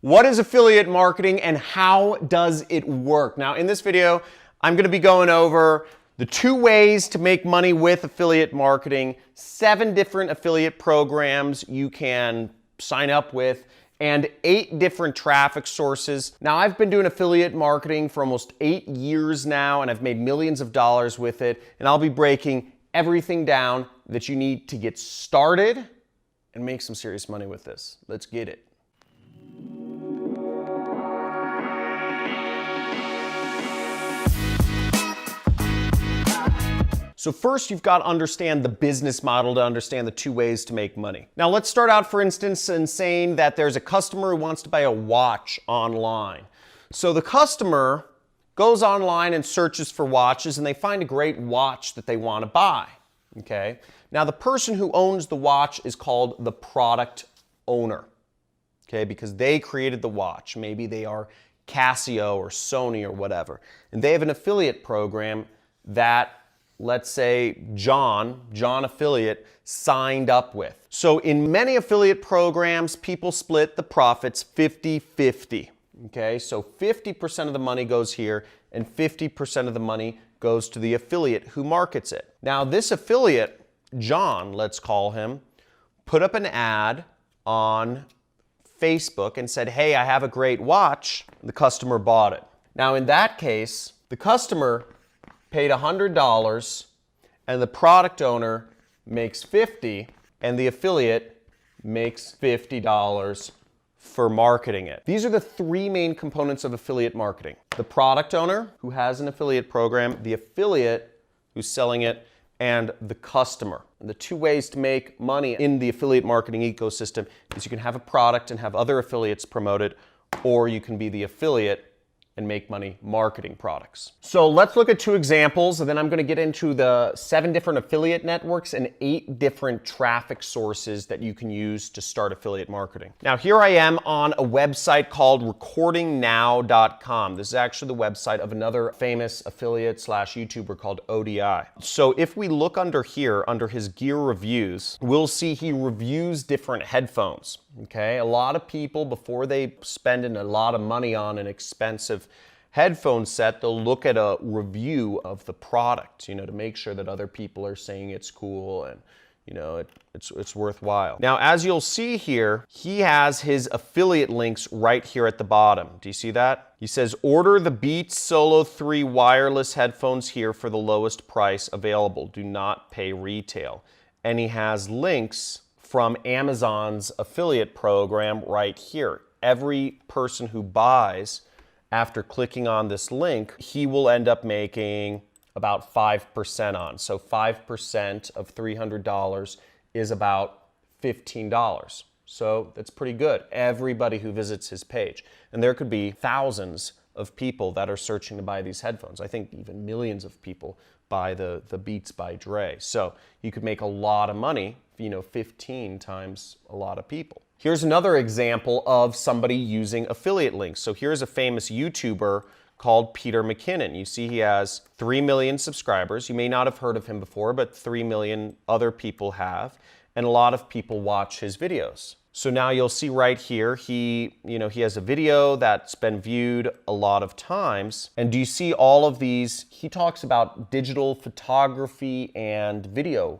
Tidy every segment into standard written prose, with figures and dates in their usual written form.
What is affiliate marketing and how does it work? Now, in this video, I'm going to be going over the 2 ways to make money with affiliate marketing, 7 different affiliate programs you can sign up with, and 8 different traffic sources. Now, I've been doing affiliate marketing for almost 8 years now, and I've made millions of dollars with it, and I'll be breaking everything down that you need to get started and make some serious money with this. Let's get it. So first, you've got to understand the business model to understand the 2 ways to make money. Now, let's start out, for instance, in saying that there's a customer who wants to buy a watch online. So the customer goes online and searches for watches, and they find a great watch that they want to buy. Okay? Now, the person who owns the watch is called the product owner. Okay? Because they created the watch. Maybe they are Casio or Sony or whatever. And they have an affiliate program that, let's say, John affiliate, signed up with. So in many affiliate programs, people split the profits 50-50. Okay, so 50% of the money goes here and 50% of the money goes to the affiliate who markets it. Now, this affiliate, John, let's call him, put up an ad on Facebook and said, hey, I have a great watch. The customer bought it. Now, in that case, the customer paid $100 and the product owner makes $50 and the affiliate makes $50 for marketing it. These are the 3 main components of affiliate marketing. The product owner who has an affiliate program, the affiliate who's selling it, and the customer. And the 2 ways to make money in the affiliate marketing ecosystem is you can have a product and have other affiliates promote it, or you can be the affiliate and make money marketing products. So let's look at 2 examples, and then I'm going to get into the 7 different affiliate networks and 8 different traffic sources that you can use to start affiliate marketing. Now, here I am on a website called recordingnow.com. This is actually the website of another famous affiliate / YouTuber called ODI. So if we look under here, under his gear reviews, we'll see he reviews different headphones. Okay, a lot of people, before they spend a lot of money on an expensive headphone set, they'll look at a review of the product, to make sure that other people are saying it's cool and, it's worthwhile. Now, as you'll see here, he has his affiliate links right here at the bottom. Do you see that? He says, order the Beats Solo 3 wireless headphones here for the lowest price available. Do not pay retail. And he has links from Amazon's affiliate program right here. Every person who buys after clicking on this link, he will end up making about 5% on. So 5% of $300 is about $15. So that's pretty good. Everybody who visits his page. And there could be thousands of people that are searching to buy these headphones. I think even millions of people buy the Beats by Dre. So you could make a lot of money, 15 times a lot of people. Here's another example of somebody using affiliate links. So here's a famous YouTuber called Peter McKinnon. You see he has 3 million subscribers. You may not have heard of him before, but 3 million other people have. And a lot of people watch his videos. So now you'll see right here, he has a video that's been viewed a lot of times. And do you see all of these? He talks about digital photography and video,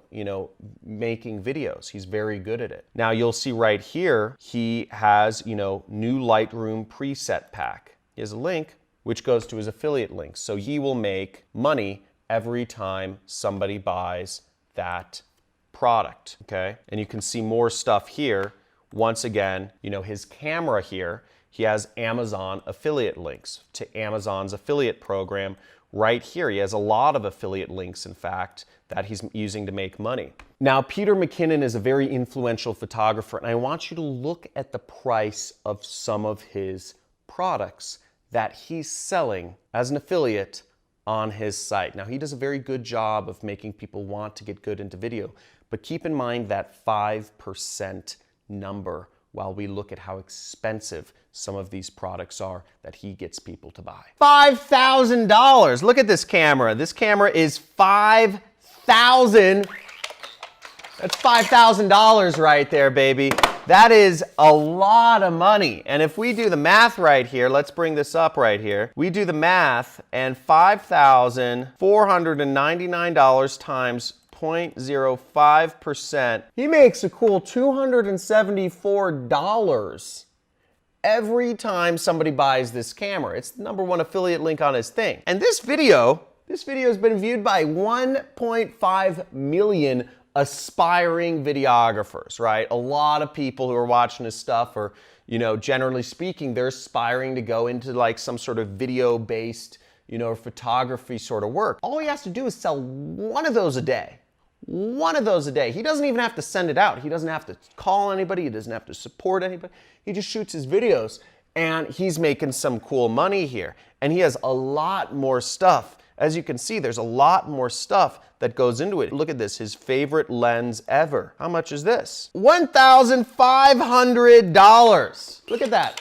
making videos. He's very good at it. Now you'll see right here, he has, new Lightroom preset pack. He has a link which goes to his affiliate links. So he will make money every time somebody buys that product, okay? And you can see more stuff here. Once again, his camera here, he has Amazon affiliate links to Amazon's affiliate program right here. He has a lot of affiliate links, in fact, that he's using to make money. Now, Peter McKinnon is a very influential photographer, and I want you to look at the price of some of his products that he's selling as an affiliate on his site. Now, he does a very good job of making people want to get good into video, but keep in mind that 5% number while we look at how expensive some of these products are that he gets people to buy. $5,000. Look at this camera. This camera is $5,000. That's $5,000 right there, baby. That is a lot of money. And if we do the math right here, let's bring this up right here. We do the math, and $5,499 times 0.05%. He makes a cool $274 every time somebody buys this camera. It's the #1 affiliate link on his thing. And this video has been viewed by 1.5 million aspiring videographers, right? A lot of people who are watching this stuff are, generally speaking, they're aspiring to go into like some sort of video-based, photography sort of work. All he has to do is sell one of those a day. One of those a day. He doesn't even have to send it out. He doesn't have to call anybody. He doesn't have to support anybody. He just shoots his videos, and he's making some cool money here. And he has a lot more stuff. As you can see, there's a lot more stuff that goes into it. Look at this, his favorite lens ever. How much is this? $1,500. Look at that.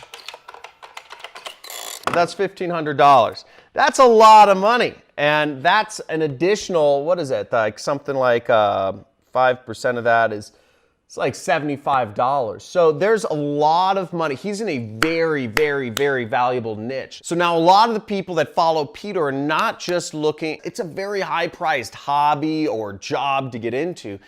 That's $1,500. That's a lot of money. And that's an additional, what is it? Like something like 5% of that is, it's like $75. So there's a lot of money. He's in a very, very, very valuable niche. So now a lot of the people that follow Peter are not just looking, it's a very high-priced hobby or job to get into,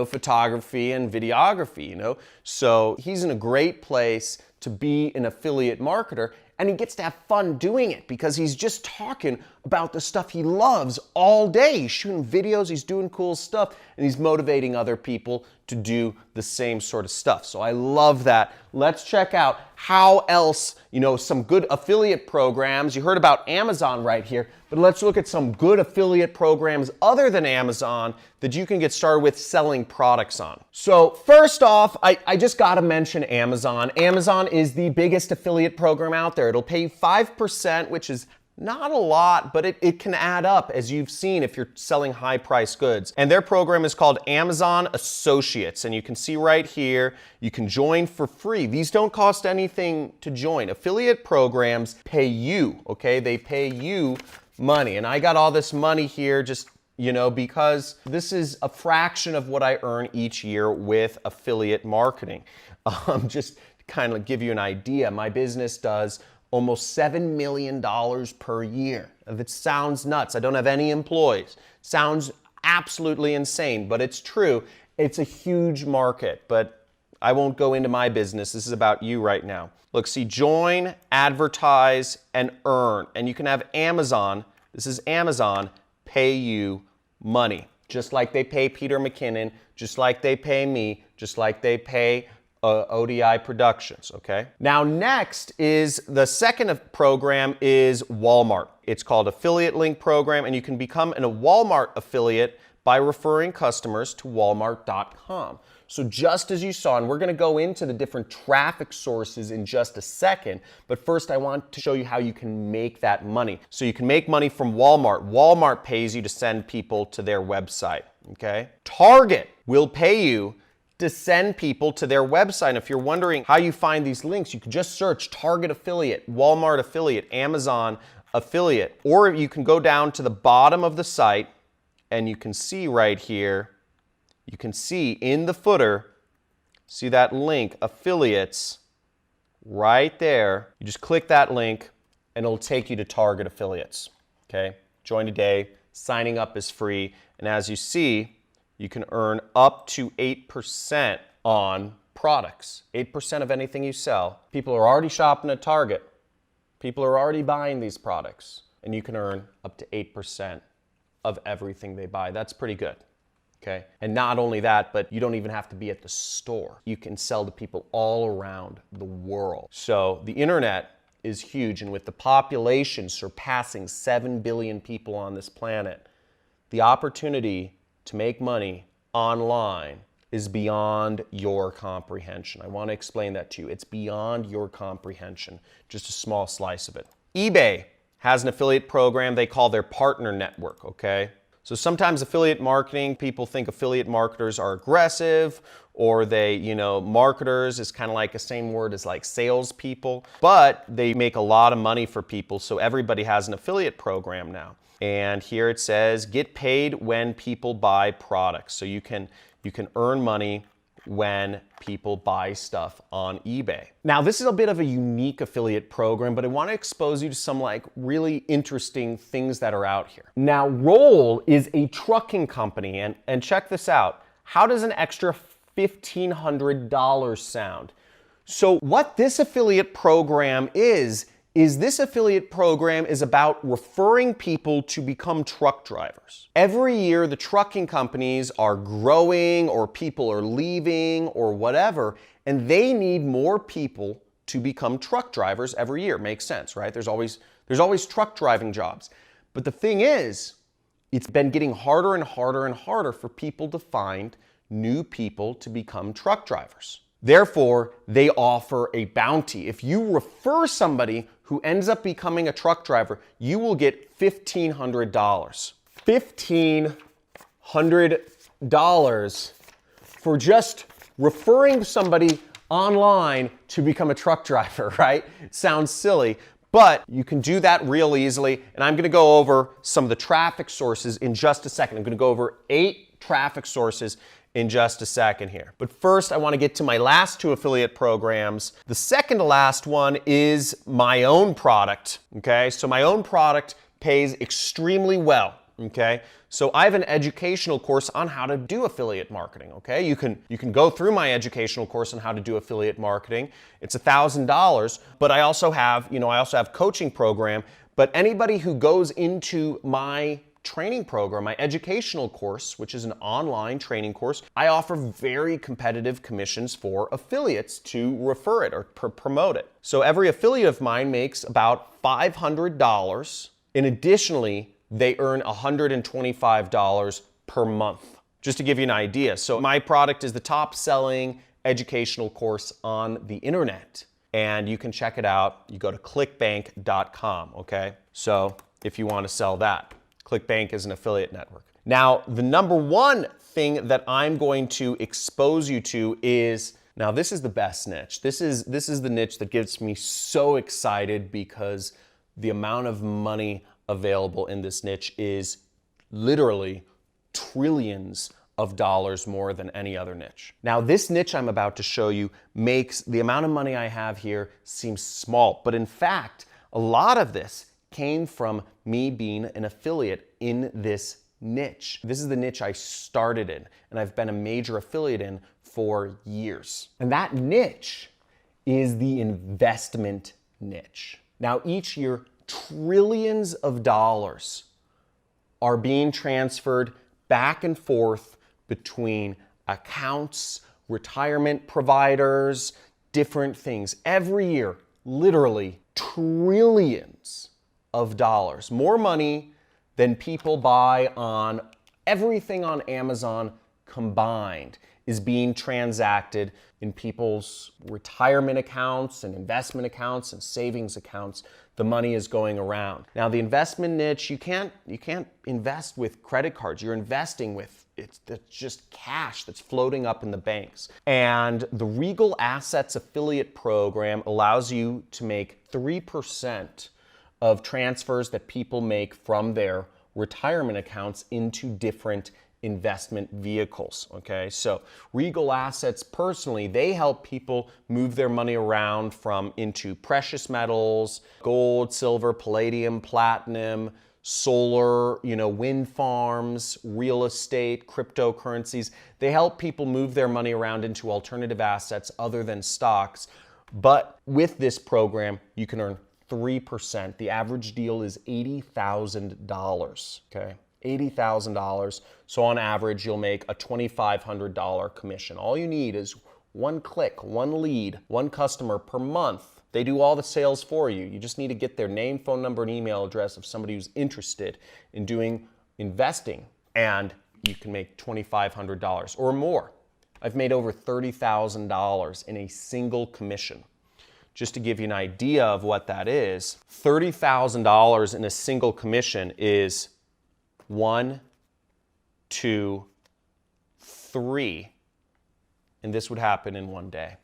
photography and videography, So he's in a great place to be an affiliate marketer, and he gets to have fun doing it because he's just talking about the stuff he loves all day. He's shooting videos, he's doing cool stuff, and he's motivating other people to do the same sort of stuff. So I love that. Let's check out how else, some good affiliate programs. You heard about Amazon right here, but let's look at some good affiliate programs other than Amazon that you can get started with selling products on. So first off, I just gotta mention Amazon. Amazon is the biggest affiliate program out there. It'll pay you 5%, which is not a lot, but it can add up, as you've seen, if you're selling high-priced goods. And their program is called Amazon Associates. And you can see right here, you can join for free. These don't cost anything to join. Affiliate programs pay you, okay? They pay you money. And I got all this money here just, because this is a fraction of what I earn each year with affiliate marketing. Just to kind of give you an idea, my business does almost $7 million per year. That sounds nuts. I don't have any employees. Sounds absolutely insane, but it's true. It's a huge market, but I won't go into my business. This is about you right now. Look, see, join, advertise, and earn. And you can have Amazon, this is Amazon, pay you money. Just like they pay Peter McKinnon, just like they pay me, just like they pay ODI Productions, okay? Now next is the second program is Walmart. It's called Affiliate Link Program, and you can become a Walmart affiliate by referring customers to walmart.com. So just as you saw, and we're gonna go into the different traffic sources in just a second, but first I want to show you how you can make that money. So you can make money from Walmart. Walmart pays you to send people to their website, okay? Target will pay you to send people to their website. And if you're wondering how you find these links, you can just search Target affiliate, Walmart affiliate, Amazon affiliate, or you can go down to the bottom of the site and you can see right here, you can see in the footer, see that link, affiliates, right there. You just click that link and it'll take you to Target affiliates, okay? Join today, signing up is free, and as you see, you can earn up to 8% on products. 8% of anything you sell. People are already shopping at Target. People are already buying these products. And you can earn up to 8% of everything they buy. That's pretty good, okay? And not only that, but you don't even have to be at the store. You can sell to people all around the world. So the internet is huge, and with the population surpassing 7 billion people on this planet, the opportunity to make money online is beyond your comprehension. I want to explain that to you. It's beyond your comprehension, just a small slice of it. eBay has an affiliate program they call their partner network, okay? So sometimes affiliate marketing, people think affiliate marketers are aggressive, or they, marketers is kind of like the same word as like salespeople, but they make a lot of money for people, so everybody has an affiliate program now. And here it says, get paid when people buy products. So you can earn money when people buy stuff on eBay. Now, this is a bit of a unique affiliate program, but I want to expose you to some like really interesting things that are out here. Now, Roll is a trucking company, and check this out. How does an extra $1,500 sound? So what this affiliate program is this affiliate program is about referring people to become truck drivers. Every year, the trucking companies are growing, or people are leaving, or whatever, and they need more people to become truck drivers every year. Makes sense, right? There's always truck driving jobs. But the thing is, it's been getting harder and harder and harder for people to find new people to become truck drivers. Therefore, they offer a bounty. If you refer somebody who ends up becoming a truck driver, you will get $1,500. $1,500 for just referring somebody online to become a truck driver, right? Sounds silly, but you can do that real easily. And I'm gonna go over some of the traffic sources in just a second. I'm gonna go over 8 traffic sources in just a second here. But first, I want to get to my last 2 affiliate programs. The second to last one is my own product, okay? So my own product pays extremely well, okay? So I have an educational course on how to do affiliate marketing, okay? You can go through my educational course on how to do affiliate marketing. It's $1,000, but I also have coaching program, but anybody who goes into my training program, my educational course, which is an online training course, I offer very competitive commissions for affiliates to refer it or promote it. So every affiliate of mine makes about $500, and additionally, they earn $125 per month. Just to give you an idea. So my product is the top selling educational course on the internet, and you can check it out. You go to clickbank.com, okay? So if you want to sell that. ClickBank is an affiliate network. Now, the number one thing that I'm going to expose you to is, now this is the best niche. This is the niche that gets me so excited because the amount of money available in this niche is literally trillions of dollars more than any other niche. Now, this niche I'm about to show you makes the amount of money I have here seem small, but in fact, a lot of this came from me being an affiliate in this niche. This is the niche I started in, and I've been a major affiliate in for years. And that niche is the investment niche. Now, each year, trillions of dollars are being transferred back and forth between accounts, retirement providers, different things. Every year, literally trillions of dollars, more money than people buy on everything on Amazon combined is being transacted in people's retirement accounts and investment accounts and savings accounts. The money is going around. Now, the investment niche, you can't invest with credit cards. You're investing with it's just cash that's floating up in the banks. And the Regal Assets affiliate program allows you to make 3% of transfers that people make from their retirement accounts into different investment vehicles, okay? So Regal Assets personally, they help people move their money around into precious metals, gold, silver, palladium, platinum, solar, wind farms, real estate, cryptocurrencies. They help people move their money around into alternative assets other than stocks. But with this program, you can earn 3%. The average deal is $80,000, okay? $80,000. So on average, you'll make a $2,500 commission. All you need is one click, one lead, one customer per month. They do all the sales for you. You just need to get their name, phone number, and email address of somebody who's interested in doing investing, and you can make $2,500 or more. I've made over $30,000 in a single commission. Just to give you an idea of what that is, $30,000 in a single commission is 1, 2, 3, and this would happen in one day,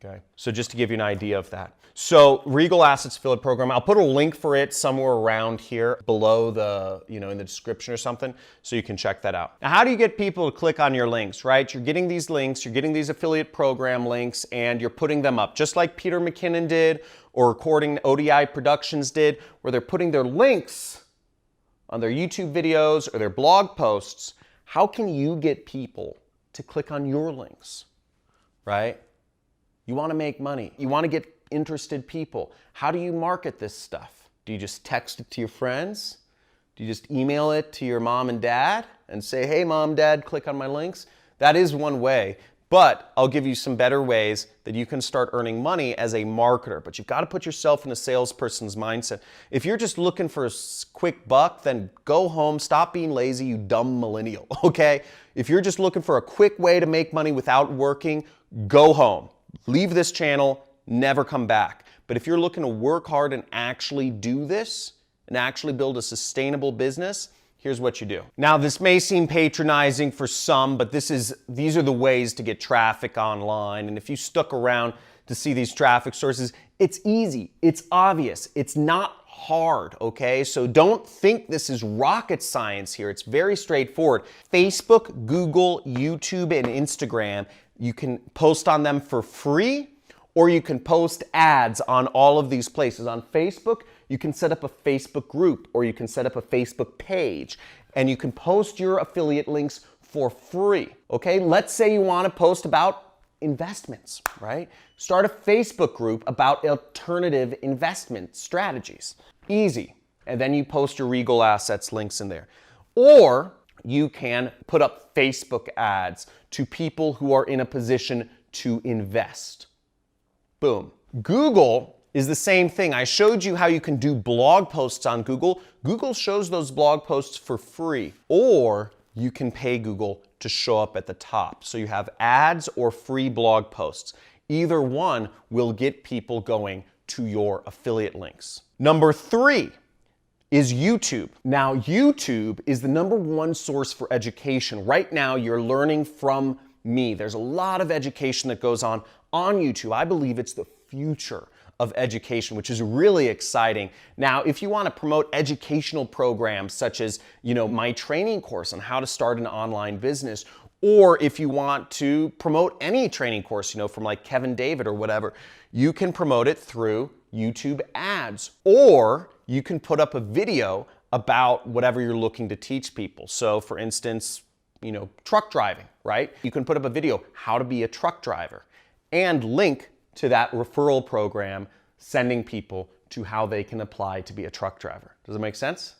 Okay, so just to give you an idea of that. So Regal Assets Affiliate Program, I'll put a link for it somewhere around here below the, in the description or something, so you can check that out. Now, how do you get people to click on your links, right? You're getting these links, you're getting these affiliate program links, and you're putting them up, just like Peter McKinnon did, or Recording ODI Productions did, where they're putting their links on their YouTube videos or their blog posts. How can you get people to click on your links, right? You want to make money. You want to get interested people. How do you market this stuff? Do you just text it to your friends? Do you just email it to your mom and dad and say, hey, mom, dad, click on my links? That is one way, but I'll give you some better ways that you can start earning money as a marketer. But you've got to put yourself in a salesperson's mindset. If you're just looking for a quick buck, then go home, stop being lazy, you dumb millennial, okay? If you're just looking for a quick way to make money without working, go home. Leave this channel, never come back. But if you're looking to work hard and actually do this, and actually build a sustainable business, here's what you do. Now, this may seem patronizing for some, but these are the ways to get traffic online. And if you stuck around to see these traffic sources, it's easy, it's obvious, it's not hard, okay? So don't think this is rocket science here. It's very straightforward. Facebook, Google, YouTube, and Instagram, you can post on them for free, or you can post ads on all of these places. On Facebook, you can set up a Facebook group, or you can set up a Facebook page, and you can post your affiliate links for free, okay? Let's say you want to post about investments, right? Start a Facebook group about alternative investment strategies. Easy. And then you post your Regal Assets links in there. Or you can put up Facebook ads to people who are in a position to invest. Boom. Google is the same thing. I showed you how you can do blog posts on Google. Google shows those blog posts for free, or you can pay Google to show up at the top. So you have ads or free blog posts. Either one will get people going to your affiliate links. Number 3 is YouTube. Now, YouTube is the #1 source for education. Right now, you're learning from me. There's a lot of education that goes on YouTube. I believe it's the future of education, which is really exciting. Now, if you want to promote educational programs such as, my training course on how to start an online business, or if you want to promote any training course, from like Kevin David or whatever, you can promote it through YouTube ads, or you can put up a video about whatever you're looking to teach people. So for instance, truck driving, right? You can put up a video, how to be a truck driver, and link to that referral program, sending people to how they can apply to be a truck driver. Does it make sense?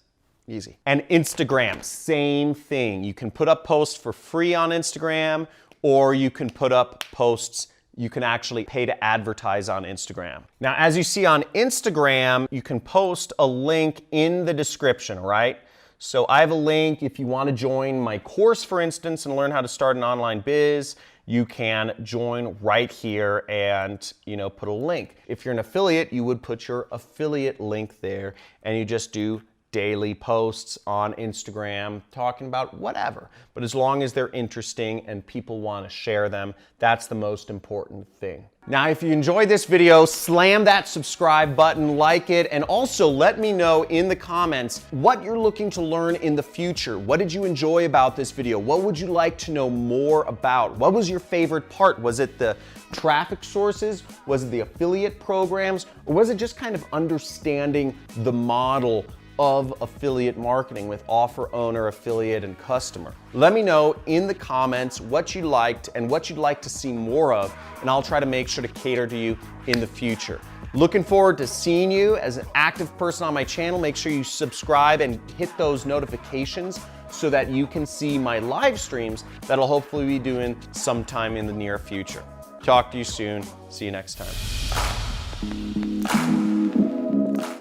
Easy. And Instagram, same thing. You can put up posts for free on Instagram, or you can put up posts you can actually pay to advertise on Instagram. Now, as you see on Instagram, you can post a link in the description, right? So I have a link. If you want to join my course, for instance, and learn how to start an online biz, you can join right here and, put a link. If you're an affiliate, you would put your affiliate link there, and you just do daily posts on Instagram talking about whatever. But as long as they're interesting and people want to share them, that's the most important thing. Now, if you enjoyed this video, slam that subscribe button, like it, and also let me know in the comments what you're looking to learn in the future. What did you enjoy about this video? What would you like to know more about? What was your favorite part? Was it the traffic sources? Was it the affiliate programs? Or was it just kind of understanding the model of affiliate marketing with offer, owner, affiliate, and customer? Let me know in the comments what you liked and what you'd like to see more of, and I'll try to make sure to cater to you in the future. Looking forward to seeing you as an active person on my channel. Make sure you subscribe and hit those notifications so that you can see my live streams that I'll hopefully be doing sometime in the near future. Talk to you soon. See you next time.